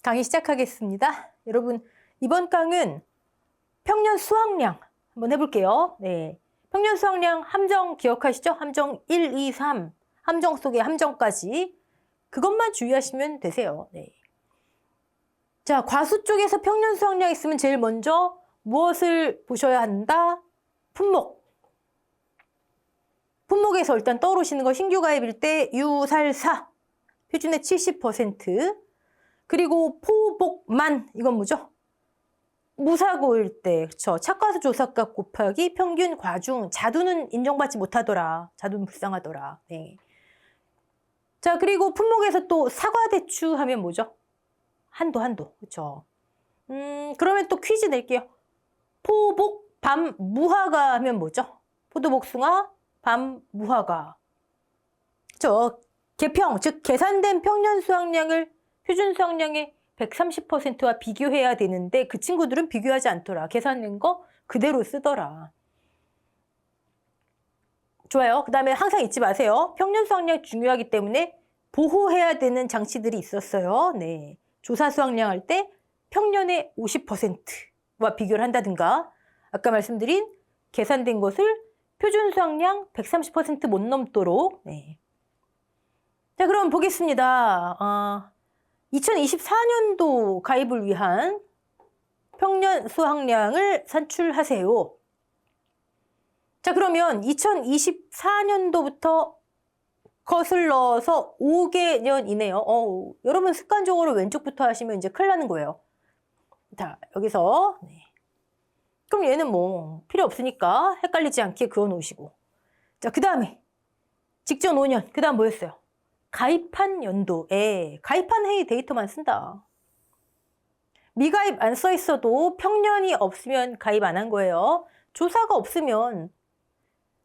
강의 시작하겠습니다. 여러분, 이번 강은 평년 수확량 한번 해볼게요. 네, 평년 수확량 함정 기억하시죠? 함정 1, 2, 3, 함정 속의 함정까지 그것만 주의하시면 되세요. 네. 자, 과수 쪽에서 평년 수확량 있으면 제일 먼저 무엇을 보셔야 한다? 품목. 품목에서 일단 떠오르시는 거 신규 가입일 때 유살사, 표준의 70%. 그리고 포복만, 이건 뭐죠? 무사고일 때, 그쵸? 착과수 조사값 곱하기 평균 과중, 자두는 인정받지 못하더라. 자두는 불쌍하더라. 네. 자, 그리고 품목에서 또 사과대추 하면 뭐죠? 한도, 그쵸? 그러면 또 퀴즈 낼게요. 포복, 밤, 무화과 하면 뭐죠? 포도복숭아, 밤, 무화과. 그쵸? 계평, 즉 계산된 평년 수확량을 표준 수확량의 130%와 비교해야 되는데 그 친구들은 비교하지 않더라. 계산된 거 그대로 쓰더라. 좋아요. 그 다음에 항상 잊지 마세요. 평년 수확량 중요하기 때문에 보호해야 되는 장치들이 있었어요. 네. 조사 수확량 할 때 평년의 50%와 비교를 한다든가 아까 말씀드린 계산된 것을 표준 수확량 130%못 넘도록. 네. 자, 그럼 보겠습니다. 2024년도 가입을 위한 평년 수확량을 산출하세요. 자, 그러면 2024년도부터 거슬러서 5개년이네요. 여러분 습관적으로 왼쪽부터 하시면 이제 큰일 나는 거예요. 자, 여기서. 네. 그럼 얘는 뭐 필요 없으니까 헷갈리지 않게 그어놓으시고. 자, 그 다음에 직전 5년. 그 다음 뭐였어요? 가입한 연도에 가입한 해의 데이터만 쓴다. 미가입 안 써 있어도 평년이 없으면 가입 안 한 거예요. 조사가 없으면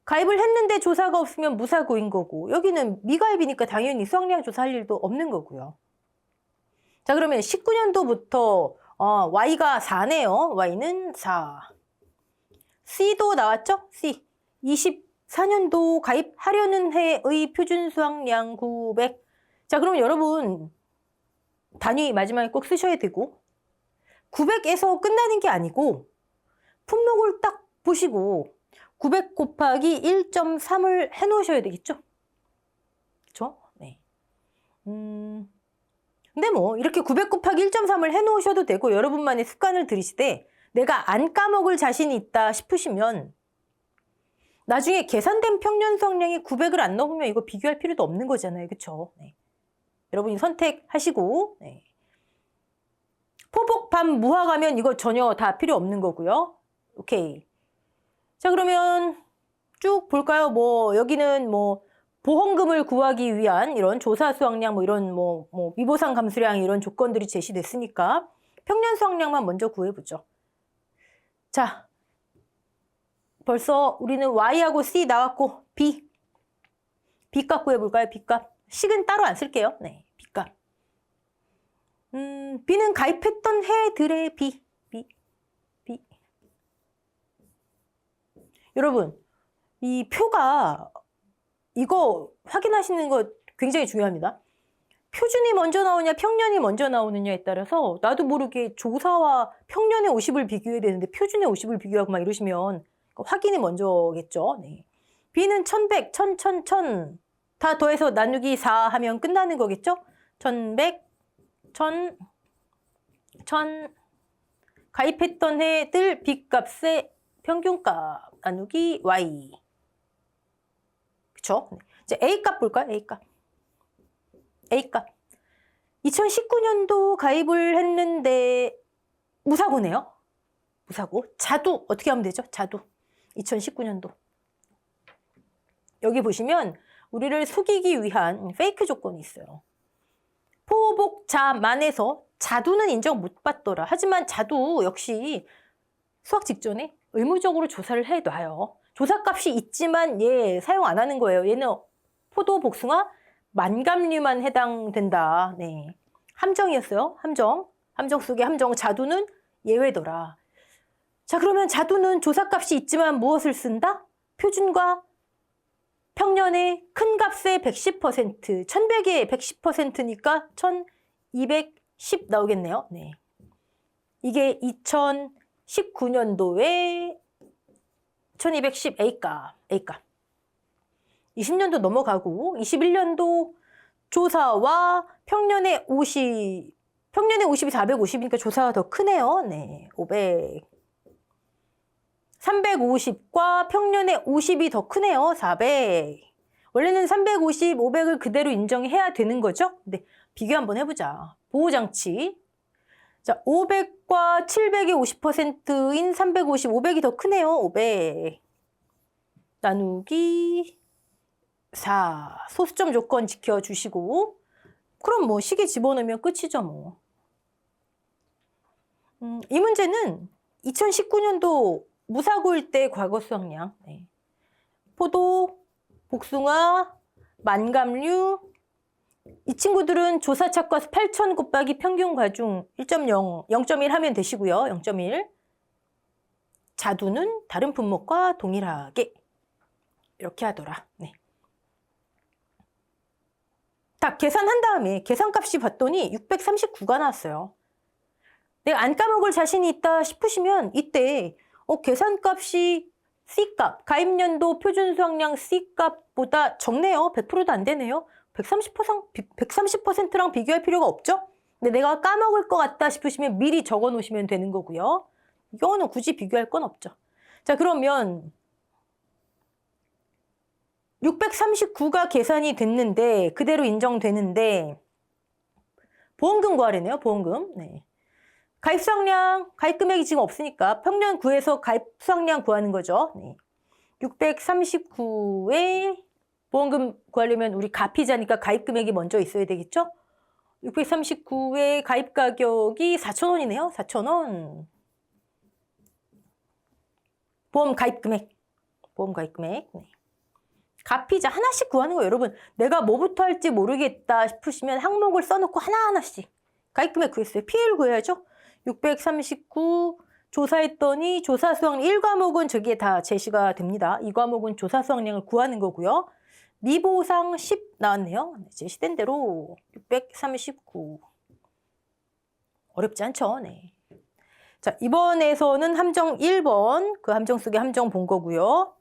가입을 했는데 조사가 없으면 무사고인 거고 여기는 미가입이니까 당연히 수확량 조사할 일도 없는 거고요. 자, 그러면 19년도부터 Y가 4네요. Y는 4. C도 나왔죠? C. 24년도 가입하려는 해의 표준 수확량 900. 자, 그럼 여러분 단위 마지막에 꼭 쓰셔야 되고 900에서 끝나는 게 아니고 품목을 딱 보시고 900 곱하기 1.3을 해놓으셔야 되겠죠? 그쵸? 네. 근데 뭐 이렇게 900 곱하기 1.3을 해놓으셔도 되고 여러분만의 습관을 들이시되 내가 안 까먹을 자신이 있다 싶으시면 나중에 계산된 평년 수확량이 900을 안 넘으면 이거 비교할 필요도 없는 거잖아요. 그쵸? 네. 여러분이 선택하시고 네. 포복, 밤, 무화과면 이거 전혀 다 필요 없는 거고요. 오케이. 자, 그러면 쭉 볼까요? 뭐 여기는 뭐 보험금을 구하기 위한 이런 조사 수확량 뭐 이런 뭐 미보상 감수량 이런 조건들이 제시됐으니까 평년 수확량만 먼저 구해보죠. 자, 벌써 우리는 Y하고 C 나왔고 B값 구해볼까요? B값. 식은 따로 안 쓸게요. 네, B값. B는 가입했던 해들의 B. 여러분, 이 표가 이거 확인하시는 거 굉장히 중요합니다. 표준이 먼저 나오냐 평년이 먼저 나오느냐에 따라서 나도 모르게 조사와 평년의 50을 비교해야 되는데 표준의 50을 비교하고 막 이러시면 확인이 먼저겠죠. 네. B는 1100, 1000 다 더해서 나누기 4 하면 끝나는 거겠죠? 1100, 1000 가입했던 해들 B값의 평균값 나누기 Y. 그쵸? 이제 A값 볼까요? A값. 2019년도 가입을 했는데 무사고네요. 무사고. 자두 어떻게 하면 되죠? 자두. 2019년도. 여기 보시면 우리를 속이기 위한 페이크 조건이 있어요. 포복자만에서 자두는 인정 못 받더라. 하지만 자두 역시 수확 직전에 의무적으로 조사를 해놔요. 조사값이 있지만 얘 사용 안 하는 거예요. 얘는 포도, 복숭아, 만감류만 해당된다. 네. 함정이었어요. 함정 속의 함정. 자두는 예외더라. 자, 그러면 자두는 조사값이 있지만 무엇을 쓴다? 표준과 평년의 큰 값의 110%, 1100의 110%니까 1200 10 나오겠네요. 네. 이게 2019년도에 1210 A값. 20년도 넘어가고 21년도 조사와 평년의 50이 450이니까 조사가 더 크네요. 네, 500. 350과 평년의 50이 더 크네요. 400. 원래는 350, 500을 그대로 인정해야 되는 거죠? 네, 비교 한번 해보자. 보호장치. 자, 500과 700의 50%인 350, 500이 더 크네요. 500. 나누기 4. 소수점 조건 지켜주시고. 그럼 뭐 시계 집어넣으면 끝이죠, 뭐. 이 문제는 2019년도 무사고일 때 과거 수확량. 네. 포도, 복숭아, 만감류. 이 친구들은 조사 착과수 8,000 곱하기 평균 과중 1.0, 0.1 하면 되시고요. 0.1. 자두는 다른 품목과 동일하게 이렇게 하더라. 네. 딱 계산한 다음에 계산값이 봤더니 639가 나왔어요. 내가 안 까먹을 자신이 있다 싶으시면 이때 계산값이 C값, 가입연도 표준수확량 C값보다 적네요. 100%도 안 되네요. 130%랑 비교할 필요가 없죠? 근데 내가 까먹을 것 같다 싶으시면 미리 적어 놓으시면 되는 거고요. 이거는 굳이 비교할 건 없죠. 자, 그러면 639가 계산이 됐는데 그대로 인정되는데 보험금 구하래네요. 보험금. 네. 가입 수확량, 가입 금액이 지금 없으니까 평년 구해서 가입 수확량 구하는 거죠. 네. 639에 보험금 구하려면 우리 가피자니까 가입 금액이 먼저 있어야 되겠죠? 639의 가입 가격이 4,000원이네요. 4,000원. 보험 가입 금액. 보험 가입 금액. 네. 가피자 하나씩 구하는 거예요. 여러분, 내가 뭐부터 할지 모르겠다 싶으시면 항목을 써놓고 하나하나씩 가입 금액 구했어요. PL 구해야죠. 639 조사했더니 조사 수확량 1과목은 저기에 다 제시가 됩니다. 2과목은 조사 수확량을 구하는 거고요. 미보상 10 나왔네요. 제시된 대로 639. 어렵지 않죠? 네. 자, 이번에서는 함정 1번, 그 함정 속에 함정 본 거고요.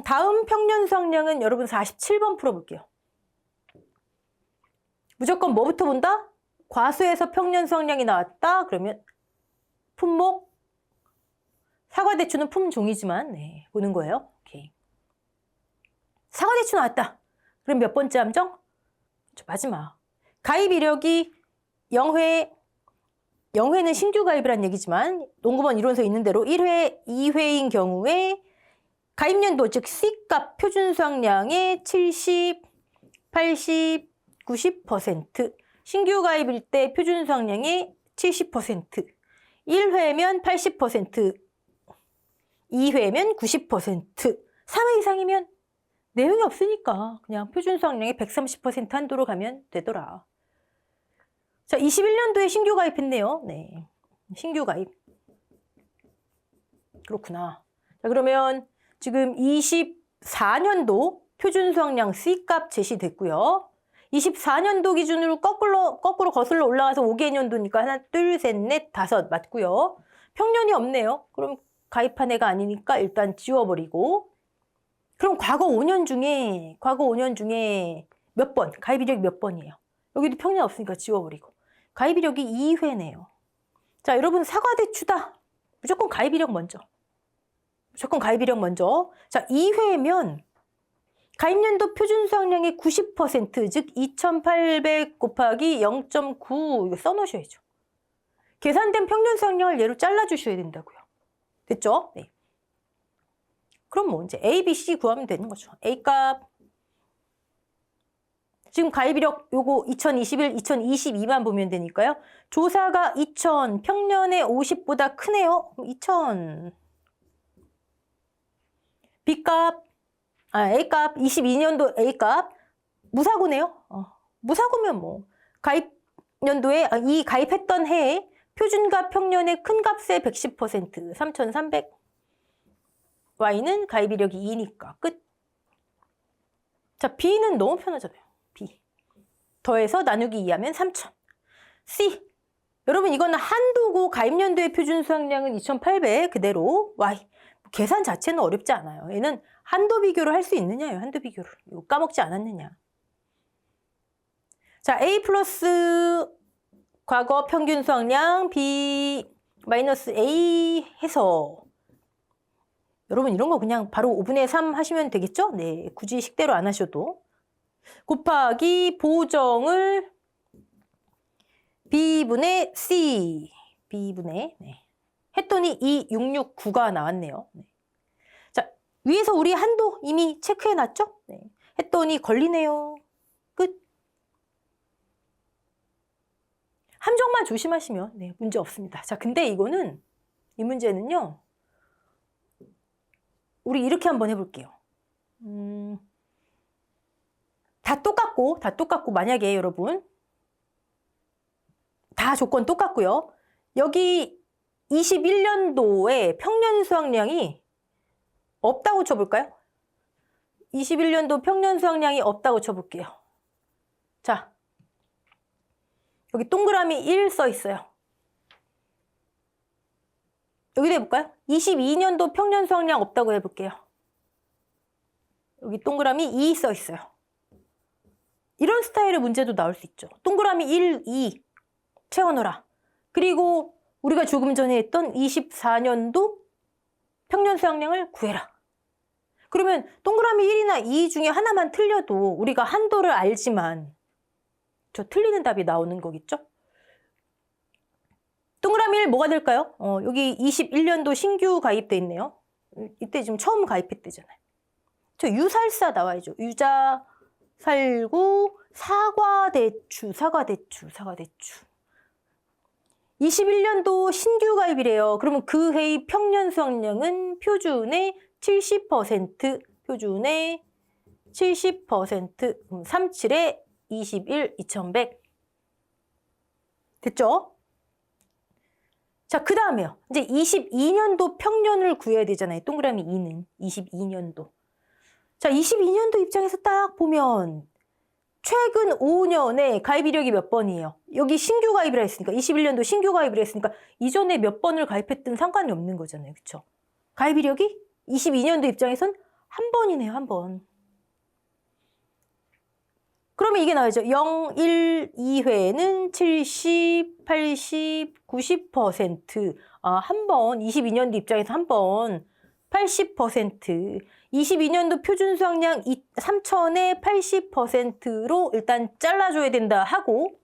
다음 평년 수확량은 여러분 47번 풀어볼게요. 무조건 뭐부터 본다? 과수에서 평년 수확량이 나왔다? 그러면 품목, 사과대추는 품종이지만 네, 보는 거예요. 오케이. 사과대추 나왔다. 그럼 몇 번째 함정? 마지막. 가입 이력이 0회, 0회는 신규 가입이란 얘기지만 농구본 이론서 있는 대로 1회, 2회인 경우에 가입연도 즉 C값 표준 수확량의 70, 80, 90%, 신규 가입일 때 표준 수확량의 70%, 1회면 80%, 2회면 90%, 3회 이상이면 내용이 없으니까 그냥 표준 수확량의 130% 한도로 가면 되더라. 자, 21년도에 신규 가입했네요. 네, 신규 가입. 그렇구나. 자, 그러면 지금 24년도 표준 수확량 C값 제시됐고요. 24년도 기준으로 거꾸로 거슬러 올라가서 5개년도니까 하나, 둘, 셋, 넷, 다섯 맞고요. 평년이 없네요. 그럼 가입한 애가 아니니까 일단 지워버리고. 그럼 과거 5년 중에 몇 번, 가입 이력이 몇 번이에요? 여기도 평년 없으니까 지워버리고. 가입 이력이 2회네요. 자, 여러분 사과대추다. 무조건 가입 이력 먼저. 무조건 가입 이력 먼저. 자, 2회면 가입연도 표준 수확량의 90%, 즉 2,800 곱하기 0.9 이거 써놓으셔야죠. 계산된 평균 수확량을 얘로 잘라주셔야 된다고요. 됐죠? 네. 그럼 뭐 이제 A, B, C 구하면 되는 거죠. A값. 지금 가입 이력 요거 2021, 2022만 보면 되니까요. 조사가 2,000, 평년의 50보다 크네요. 2,000. B값. A값, 22년도 A값, 무사고네요. 무사고면 뭐, 가입연도에, 이 가입했던 해에 표준값 평년의 큰 값의 110%, 3,300. Y는 가입 이력이 2니까 끝. 자, B는 너무 편하잖아요. B. 더해서 나누기 2하면 3,000. C. 여러분 이거는 한도고 가입연도의 표준 수확량은 2,800 그대로 Y. 계산 자체는 어렵지 않아요. 얘는 한도 비교를 할 수 있느냐예요. 한도 비교를. 이거 까먹지 않았느냐. 자, A 플러스 과거 평균 수확량 B 마이너스 A 해서 여러분 이런 거 그냥 바로 5분의 3 하시면 되겠죠? 네, 굳이 식대로 안 하셔도. 곱하기 보정을 B분의 C, B분의 네. 했더니 2669가 나왔네요. 네. 자, 위에서 우리 한도 이미 체크해놨죠? 네. 했더니 걸리네요. 끝. 함정만 조심하시면 네, 문제 없습니다. 자, 근데 이거는 이 문제는요. 우리 이렇게 한번 해볼게요. 다 똑같고 만약에 여러분 다 조건 똑같고요. 여기 21년도에 평년 수확량이 없다고 쳐볼까요? 21년도 평년 수확량이 없다고 쳐볼게요. 자, 여기 동그라미 1 써 있어요. 여기다 해볼까요? 22년도 평년 수확량 없다고 해볼게요. 여기 동그라미 2 써 있어요. 이런 스타일의 문제도 나올 수 있죠. 동그라미 1, 2 채워넣어라. 그리고 우리가 조금 전에 했던 24년도 평년 수확량을 구해라. 그러면 동그라미 1이나 2 중에 하나만 틀려도 우리가 한도를 알지만 저 틀리는 답이 나오는 거겠죠? 동그라미 1 뭐가 될까요? 여기 21년도 신규 가입돼 있네요. 이때 지금 처음 가입했대잖아요. 저 유살사 나와야죠. 유자, 살구, 사과대추. 21년도 신규 가입이래요. 그러면 그 해의 평년 수확량은 표준의 70%, 표준의 70%, 37에 21, 2100. 됐죠? 자, 그 다음에요. 이제 22년도 평년을 구해야 되잖아요. 동그라미 2는 22년도. 자, 22년도 입장에서 딱 보면 최근 5년에 가입 이력이 몇 번이에요? 여기 신규 가입이라 했으니까 21년도 신규 가입이라 했으니까 이전에 몇 번을 가입했든 상관이 없는 거잖아요. 그렇죠? 가입 이력이 22년도 입장에선 한 번이네요. 한 번. 그러면 이게 나와야죠. 0, 1, 2회는 70, 80, 90%. 한 번, 22년도 입장에서 한 번 80%. 22년도 표준 수확량 3,000에 80%로 일단 잘라줘야 된다 하고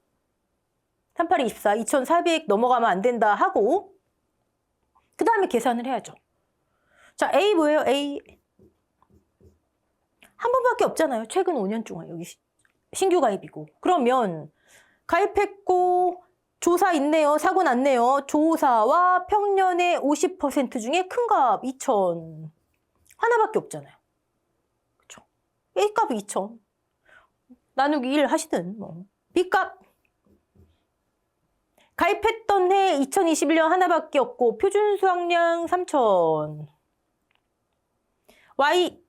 38에 24, 2,400 넘어가면 안 된다 하고 그 다음에 계산을 해야죠. 자, A 뭐예요? A 한 번밖에 없잖아요. 최근 5년 동안 여기 신규 가입이고. 그러면 가입했고 조사 있네요. 사고 났네요. 조사와 평년의 50% 중에 큰 값 2,000. 하나밖에 없잖아요. 그렇죠? A값이 2,000. 나누기 1 하시든 뭐. B값. 가입했던 해 2021년 하나밖에 없고 표준 수확량 3,000. Y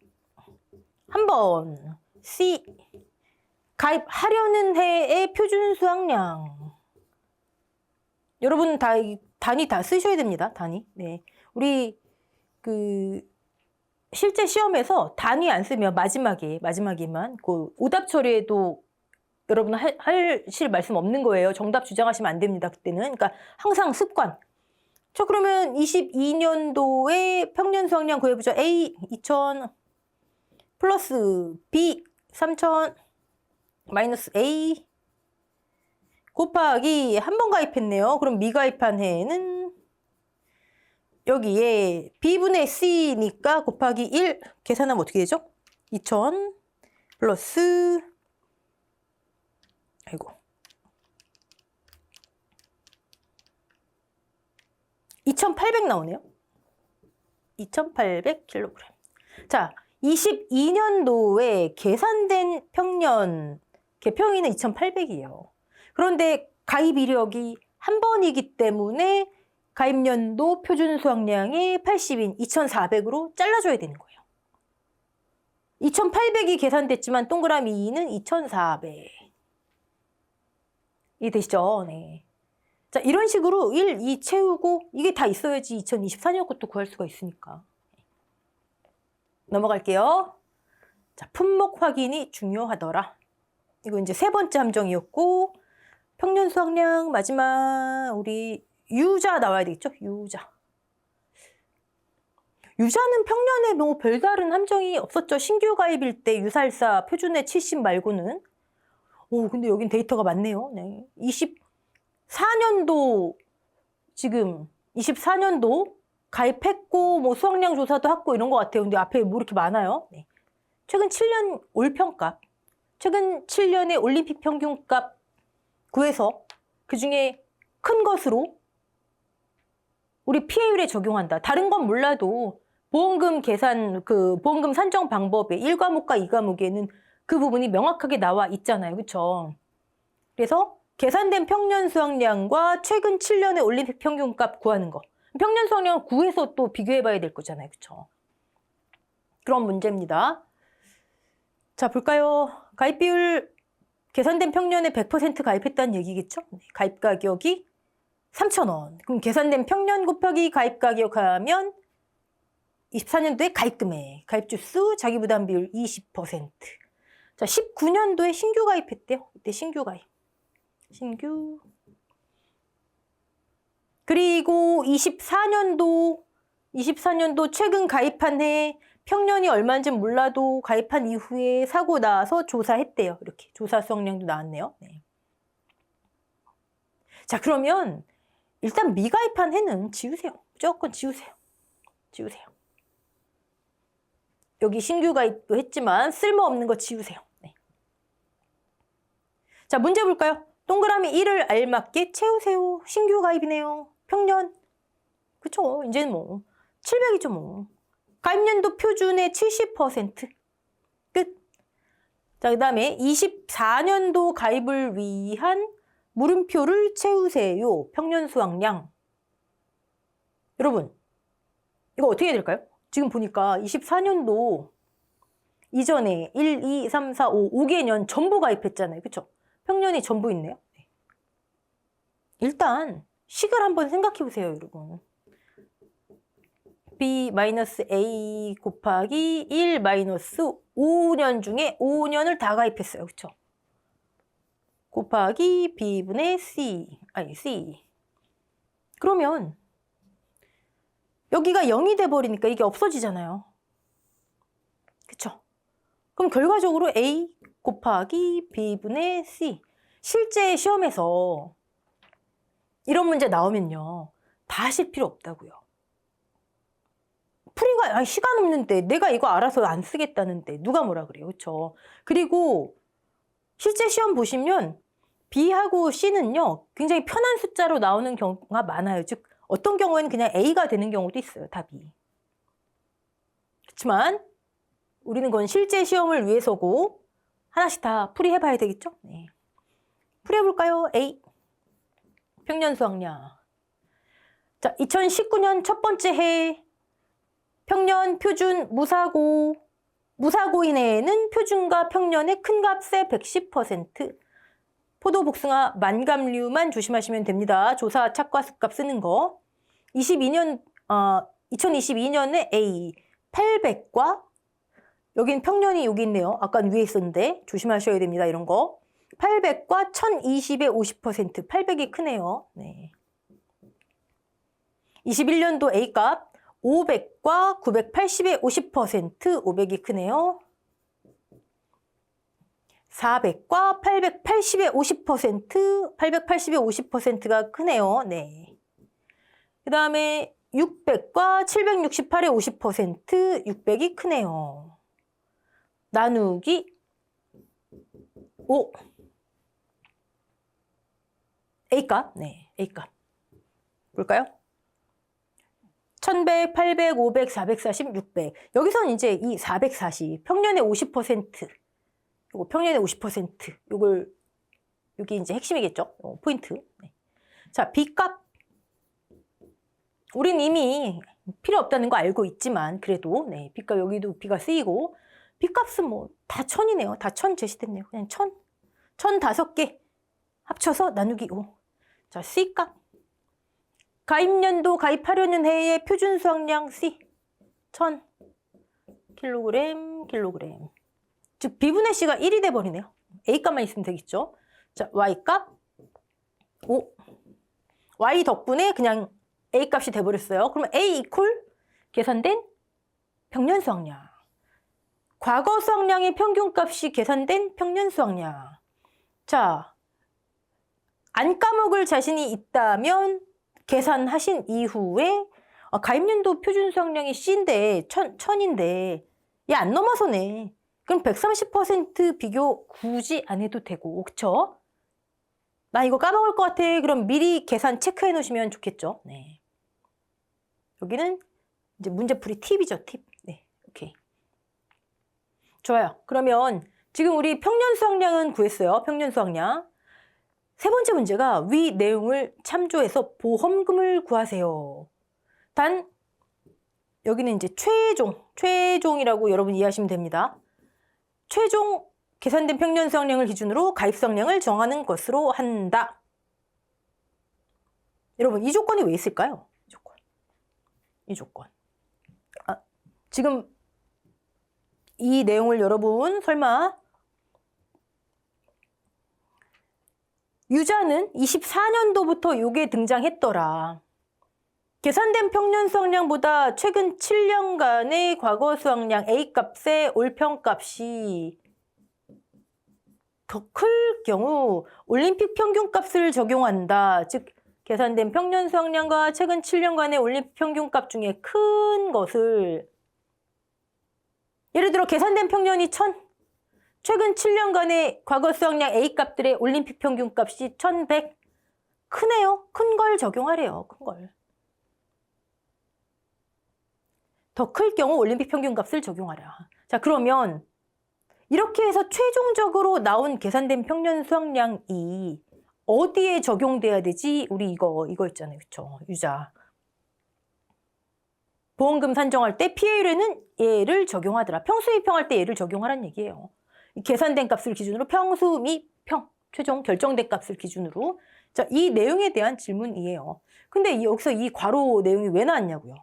한 번. C 가입하려는 해의 표준 수확량. 여러분 단위 다 쓰셔야 됩니다. 단위. 네. 우리 실제 시험에서 단위 안 쓰면 마지막에만 그 오답 처리에도 여러분 하실 말씀 없는 거예요. 정답 주장하시면 안 됩니다. 그때는. 그러니까 항상 습관. 자, 그러면 22년도에 평년 수확량 구해보죠. A 2,000 플러스 B 3,000 마이너스 A 곱하기 한 번 가입했네요. 그럼 미가입한 해에는 여기에 B분의 C니까 곱하기 1 계산하면 어떻게 되죠? 2,000 플러스 2,800 나오네요. 2,800kg. 자, 22년도에 계산된 평년 개평일은 2,800이에요. 그런데 가입 이력이 한 번이기 때문에 가입년도 표준 수확량이 80인 2,400으로 잘라줘야 되는 거예요. 2,800이 계산됐지만 동그라미 2는 2,400. 이해되시죠? 네. 자, 이런 식으로 1, 2 채우고 이게 다 있어야지 2024년 것도 구할 수가 있으니까. 넘어갈게요. 자, 품목 확인이 중요하더라. 이거 이제 세 번째 함정이었고, 평년 수확량 마지막 우리 유자 나와야 되겠죠? 유자. 유자는 평년에 뭐 별다른 함정이 없었죠. 신규 가입일 때 유살사 표준의 70 말고는. 오, 근데 여긴 데이터가 많네요. 네. 24년도 지금 24년도 가입했고 뭐 수확량 조사도 했고 이런 것 같아요. 근데 앞에 뭐 이렇게 많아요. 네. 최근 7년 올평값, 최근 7년의 올림픽 평균값 구해서 그중에 큰 것으로 우리 피해율에 적용한다. 다른 건 몰라도 보험금 계산, 그 보험금 산정 방법에 1과목과 2과목에는 그 부분이 명확하게 나와 있잖아요. 그렇죠? 그래서 계산된 평년 수확량과 최근 7년의 올림픽 평균값 구하는 거. 평년 수확량을 구해서 또 비교해 봐야 될 거잖아요. 그렇죠? 그런 문제입니다. 자, 볼까요? 가입 비율 계산된 평년에 100% 가입했다는 얘기겠죠? 가입 가격이 3,000원. 그럼 계산된 평년 곱하기 가입 가격 하면 24년도에 가입 금액, 가입 주수, 자기 부담 비율 20%. 자, 19년도에 신규 가입했대요. 이때 신규 가입. 신규. 그리고 24년도 최근 가입한 해 평년이 얼마인지 몰라도 가입한 이후에 사고 나서 조사했대요. 이렇게 조사 수확량도 나왔네요. 네. 자, 그러면 일단 미가입한 해는 지우세요. 무조건 지우세요. 지우세요. 여기 신규 가입도 했지만 쓸모없는 거 지우세요. 네. 자, 문제 볼까요? 동그라미 1을 알맞게 채우세요. 신규 가입이네요. 평년. 그쵸? 이제는 뭐 700이죠 뭐. 가입연도 표준의 70%. 끝. 자, 그 다음에 24년도 가입을 위한 물음표를 채우세요. 평년 수확량. 여러분, 이거 어떻게 해야 될까요? 지금 보니까 24년도 이전에 1, 2, 3, 4, 5, 5개년 전부 가입했잖아요. 그쵸? 평년이 전부 있네요. 일단 식을 한번 생각해 보세요, 여러분. B-A 곱하기 1-5년 중에 5년을 다 가입했어요. 그쵸? 곱하기 B분의 C. 그러면 여기가 0이 돼버리니까 이게 없어지잖아요. 그쵸? 그럼 결과적으로 A 곱하기 B분의 C. 실제 시험에서 이런 문제 나오면요. 다 하실 필요 없다고요. 풀이가 시간 없는데 내가 이거 알아서 안 쓰겠다는데 누가 뭐라 그래요. 그렇죠? 그리고 실제 시험 보시면 B하고 C는요. 굉장히 편한 숫자로 나오는 경우가 많아요. 즉 어떤 경우에는 그냥 A가 되는 경우도 있어요. 답이. 그렇지만 우리는 그건 실제 시험을 위해서고 하나씩 다 풀이해봐야 되겠죠? 네. 풀이해볼까요? A. 평년 수확량. 자, 2019년 첫 번째 해 평년 표준 무사고인에는 표준과 평년의 큰 값의 110%. 포도, 복숭아, 만감류만 조심하시면 됩니다. 조사 착과수값 쓰는 거. 2022년에 A 800과 여긴 평년이 여기 있네요. 아까 위에 있었는데 조심하셔야 됩니다. 이런 거. 800과 1020의 50%. 800이 크네요. 네. 21년도 A값 500과 980의 50%. 500이 크네요. 400과 880의 50%. 880의 50%가 크네요. 네. 그 다음에 600과 768의 50%. 600이 크네요. 나누기 5. A값. 네, A값. 볼까요? 1100, 800, 500, 440, 600. 여기서는 이제 이 440, 평년의 50%. 요거 평년의 50%. 요걸, 여기 이제 핵심이겠죠? 포인트. 네. 자, B값. 우린 이미 필요 없다는 거 알고 있지만, 그래도, 네, B값 여기도 B가 쓰이고, B값은 뭐, 다 1000이네요. 다 1000 제시됐네요. 그냥 1000. 1005개 합쳐서 나누기 5. 자, C값. 가입연도 가입하려는 해의 표준 수확량 C. 1000 킬로그램. 즉 B분의 C가 1이 돼버리네요. A값만 있으면 되겠죠. 자, Y값 5. Y 덕분에 그냥 A값이 돼버렸어요. 그러면 A 이퀄 계산된 평년 수확량. 과거 수확량의 평균값이 계산된 평년 수확량. 자, 안 까먹을 자신이 있다면 계산하신 이후에 가입연도 표준 수확량이 C인데 1000인데 얘 안 넘어서네. 그럼 130% 비교 굳이 안 해도 되고, 그쵸? 나 이거 까먹을 것 같아. 그럼 미리 계산 체크해 놓으시면 좋겠죠. 네. 여기는 이제 문제풀이 팁이죠, 팁. 네, 오케이. 좋아요. 그러면 지금 우리 평년 수확량은 구했어요. 평년 수확량. 세 번째 문제가 위 내용을 참조해서 보험금을 구하세요. 단 여기는 이제 최종이라고 여러분 이해하시면 됩니다. 최종 계산된 평년 수확량을 기준으로 가입 수확량을 정하는 것으로 한다. 여러분 이 조건이 왜 있을까요? 이 조건. 지금 이 내용을 여러분 설마 유자는 24년도부터 요게 등장했더라. 계산된 평년 수확량보다 최근 7년간의 과거 수확량 A값의 올평값이 더 클 경우 올림픽 평균값을 적용한다. 즉 계산된 평년 수확량과 최근 7년간의 올림픽 평균값 중에 큰 것을 예를 들어 계산된 평년이 1000, 최근 7년간의 과거 수확량 A값들의 올림픽 평균값이 1100. 크네요. 큰 걸 적용하래요. 큰 걸. 더 클 경우 올림픽 평균값을 적용하라. 자, 그러면 이렇게 해서 최종적으로 나온 계산된 평년 수확량이 어디에 적용돼야 되지? 우리 이거 있잖아요. 그쵸? 유자. 보험금 산정할 때 PA율에는 얘를 적용하더라. 평수 미평할 때 얘를 적용하라는 얘기예요. 계산된 값을 기준으로 평수 미평, 최종 결정된 값을 기준으로. 자, 이 내용에 대한 질문이에요. 근데 여기서 이 괄호 내용이 왜 나왔냐고요.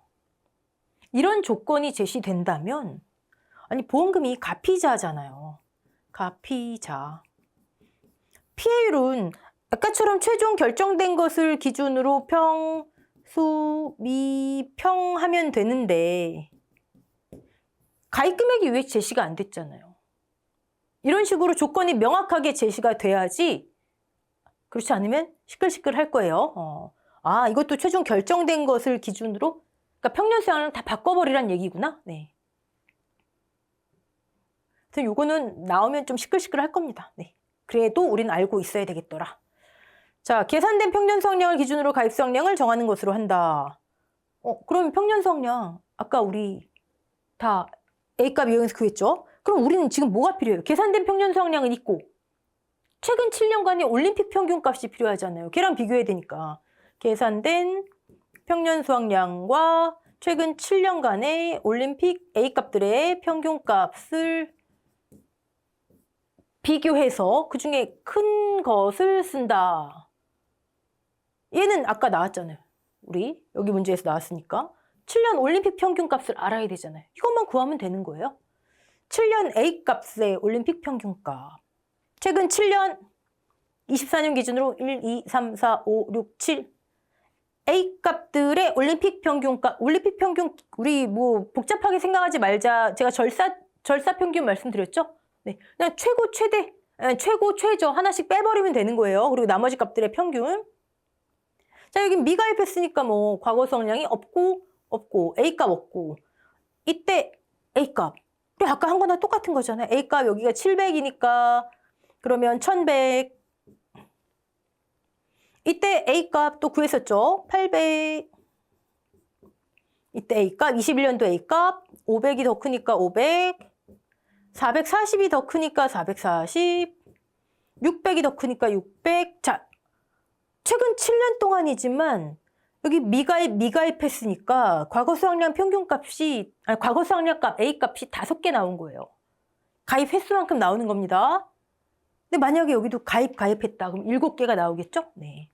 이런 조건이 제시된다면 아니 보험금이 가피자잖아요. 가피자. 피해율은 아까처럼 최종 결정된 것을 기준으로 평수 미평하면 되는데 가입 금액이 왜 제시가 안 됐잖아요. 이런 식으로 조건이 명확하게 제시가 돼야지 그렇지 않으면 시끌시끌 할 거예요. 이것도 최종 결정된 것을 기준으로 그러니까 평년 수확량을 다 바꿔버리란 얘기구나. 네. 그래서 요거는 나오면 좀 시끌시끌 할 겁니다. 네. 그래도 우리는 알고 있어야 되겠더라. 자, 계산된 평년 수확량을 기준으로 가입 수확량을 정하는 것으로 한다. 그럼 평년 수확량 아까 우리 다 A값 이용해서 구했죠? 그럼 우리는 지금 뭐가 필요해요? 계산된 평년 수확량은 있고 최근 7년간의 올림픽 평균값이 필요하잖아요. 걔랑 비교해야 되니까. 계산된 평년 수확량과 최근 7년간의 올림픽 A값들의 평균값을 비교해서 그중에 큰 것을 쓴다. 얘는 아까 나왔잖아요. 우리 여기 문제에서 나왔으니까 7년 올림픽 평균값을 알아야 되잖아요. 이것만 구하면 되는 거예요. 7년 A값의 올림픽 평균값. 최근 7년 24년 기준으로 1, 2, 3, 4, 5, 6, 7 A값들의 올림픽 평균값. 올림픽 평균 우리 뭐 복잡하게 생각하지 말자. 제가 절사 평균 말씀드렸죠? 네, 그냥 최고 최대 최고 최저 하나씩 빼버리면 되는 거예요. 그리고 나머지 값들의 평균. 자, 여기 미가입했으니까 뭐 과거 수확량이 없고 A값 없고 이때 A값 우리 아까 한 거나 똑같은 거잖아요. A값 여기가 700이니까 그러면 1100. 이때 A값 또 구했었죠. 800. 이때 A값 21년도 A값 500이 더 크니까 500. 440이 더 크니까 440. 600이 더 크니까 600. 자, 최근 7년 동안이지만 여기 미가입했으니까 과거 수확량 평균값이 과거 수확량 값 A값이 5개 나온 거예요. 가입 횟수만큼 나오는 겁니다. 근데 만약에 여기도 가입했다. 그럼 7개가 나오겠죠? 네.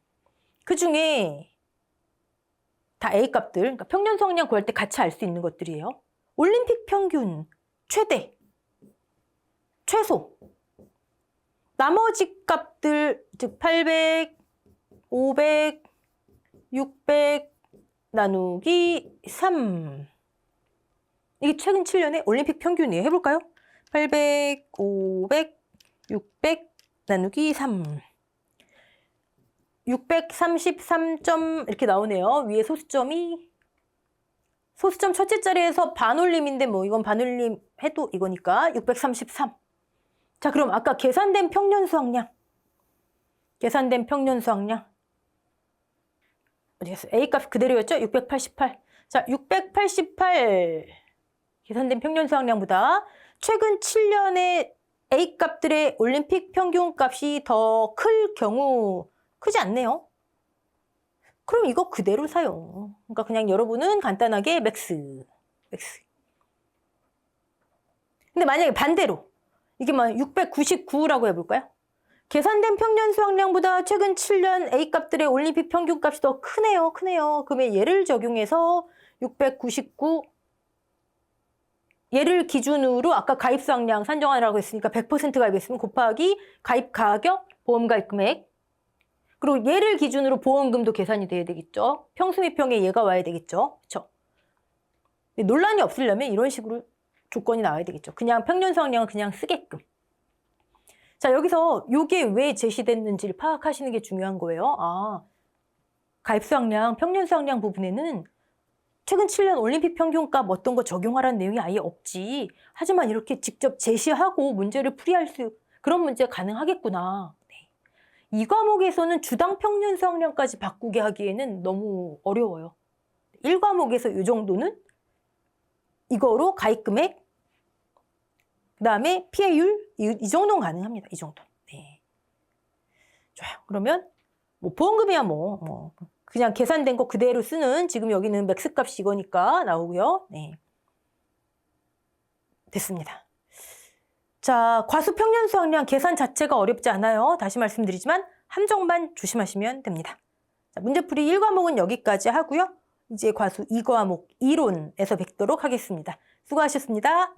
그 중에 다 A값들, 그러니까 평년 수학량 구할 때 같이 알 수 있는 것들이에요. 올림픽 평균, 최대, 최소. 나머지 값들, 즉 800, 500, 600 나누기 3. 이게 최근 7년의 올림픽 평균이에요. 해볼까요? 800, 500, 600 나누기 3. 633점 이렇게 나오네요. 위에 소수점이 소수점 첫째 자리에서 반올림인데 뭐 이건 반올림 해도 이거니까 633. 자, 그럼 아까 계산된 평년 수학량. 계산된 평년 수학량. 어디 갔어요? A값 그대로였죠? 688. 자, 688 계산된 평년 수학량보다 최근 7년의 A값들의 올림픽 평균값이 더 클 경우 크지 않네요. 그럼 이거 그대로 사용. 그러니까 그냥 여러분은 간단하게 맥스. 근데 만약에 반대로 이게 막 699라고 해볼까요? 계산된 평년 수학량보다 최근 7년 A값들의 올림픽 평균값이 더 크네요. 그러면 얘를 적용해서 699 얘를 기준으로 아까 가입 수학량 산정하라고 했으니까 100% 가입했으면 곱하기 가입 가격, 보험 가입 금액. 그리고 얘를 기준으로 보험금도 계산이 돼야 되겠죠. 평수 및 평에 얘가 와야 되겠죠. 그렇죠? 논란이 없으려면 이런 식으로 조건이 나와야 되겠죠. 그냥 평년 수학량은 그냥 쓰게끔. 자, 여기서 이게 왜 제시됐는지를 파악하시는 게 중요한 거예요. 아, 가입 수학량, 평년 수학량 부분에는 최근 7년 올림픽 평균값 어떤 거 적용하라는 내용이 아예 없지. 하지만 이렇게 직접 제시하고 문제를 풀이할 수, 그런 문제 가능하겠구나. 이 과목에서는 주당 평년 수학량까지 바꾸게 하기에는 너무 어려워요. 1과목에서 이 정도는 이거로 가입금액, 그 다음에 피해율, 이 정도는 가능합니다. 이 정도. 네. 좋아요. 그러면 뭐 보험금이야 뭐 그냥 계산된 거 그대로 쓰는, 지금 여기는 맥스 값이 이거니까 나오고요. 네. 됐습니다. 자, 과수 평년 수학량 계산 자체가 어렵지 않아요. 다시 말씀드리지만 함정만 조심하시면 됩니다. 자, 문제풀이 1과목은 여기까지 하고요. 이제 과수 2과목 이론에서 뵙도록 하겠습니다. 수고하셨습니다.